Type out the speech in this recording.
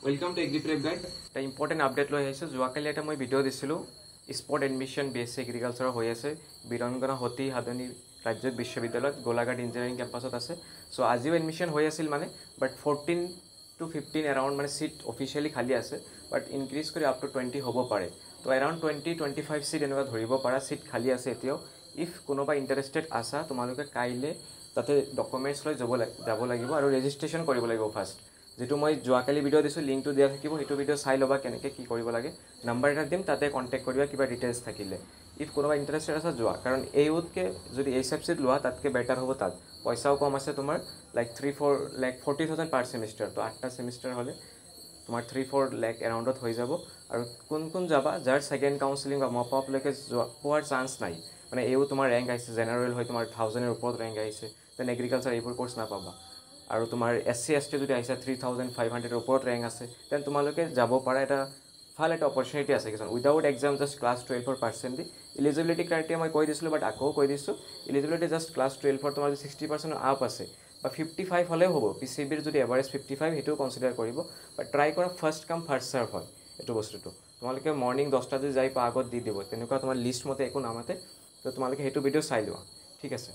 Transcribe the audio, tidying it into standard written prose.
Welcome to AgriPrep Guide. এটা important update লৈ আহিছোঁ। যোৱাকালি এটা মই ভিডিঅ' দিছিলোঁ স্পট এডমিশ্যন BSc এগ্ৰিকালচাৰৰ হৈ আছে বীৰংগনা সতী সাধনী ৰাজ্যিক বিশ্ববিদ্যালয়ত গোলাঘাট ইঞ্জিনিয়াৰিং কেম্পাছত আছে। চ' আজিও এডমিশ্যন হৈ আছিল বাট 14 to 15 এৰাউণ্ড চিট অফিচিয়েলি খালী আছে, বাট ইনক্ৰিজ কৰি আপ টু 20 হ'ব পাৰে। তো এৰাউণ্ড 20-25 চিট এনেকুৱা ধৰিব পৰা চিট খালী আছে এতিয়াও। ইফ কোনোবা ইণ্টাৰেষ্টেড আছা তোমালোকে কাইলৈ তাতে ডকুমেণ্টছ লৈ যাব লাগিব আৰু ৰেজিষ্ট্ৰেশ্যন কৰিব লাগিব ফাৰ্ষ্ট। যেটো মই যোৱাকালি ভিডিঅ' দিছোঁ লিংকটো দিয়া থাকিব, সেইটো ভিডিঅ' চাই ল'বা কেনেকৈ কি কৰিব লাগে। নাম্বাৰ এটা দিম, তাতে কণ্টেক্ট কৰিবা কিবা ডিটেইলছ থাকিলে। ইফ কোনোবা ইণ্টাৰেষ্টেড আছে যোৱা, কাৰণ এইতকৈ যদি HFCত লোৱা তাতকৈ বেটাৰ হ'ব। তাত পইচাও কম আছে তোমাৰ, লাইক 40,000 পাৰ ছেমিষ্টাৰ। তো 8টা ছেমিষ্টাৰ হ'লে তোমাৰ 3-4 লাখ এৰাউণ্ডত হৈ যাব। আৰু কোন যাবা যাৰ ছেকেণ্ড কাউন্সিলিং বা মপ আপলৈকে পোৱাৰ চান্স নাই, এইও তোমাৰ ৰেংক আহিছে, জেনেৰেল হয় তোমাৰ 1000ৰ ওপৰত ৰেংক আহিছে, দেন এগ্ৰিকালচাৰ এইবোৰ কোৰ্চ নাপাবা। আৰু তোমাৰ SC ST যদি আহিছে 3500 ওপৰত ৰেংক আছে, দেন তোমালোকে যাব পাৰা। এটা ভাল এটা অপৰচুনিটি আছে কিছুমান উইদাউট এক্সাম, জাষ্ট ক্লাছ 12ৰ পাৰ্চেণ্ট দি। এলিজিবিলিটি ক্ৰাইটেৰিয়া মই কৈ দিছিলোঁ, বাট আকৌ কৈ দিছোঁ। এলিজিবিলিটি জাষ্ট ক্লাছ 12ৰ তোমাৰ যদি 60% আপ আছে বা 55 হ'লেও হ'ব। PCBৰ যদি এভাৰেজ 55 সেইটোও কনচিডাৰ কৰিব। বাট ট্ৰাই কৰা ফাৰ্ষ্ট কাম ফাৰ্ষ্ট চাৰ্ভ হয় এইটো বস্তুটো। তোমালোকে মৰ্ণিং 10টা যদি যাই আগত দি দিব, তেনেকুৱা তোমাৰ লিষ্ট মতে একো নামাতে। তো তোমালোকে সেইটো ভিডিঅ' চাই লোৱা, ঠিক আছে।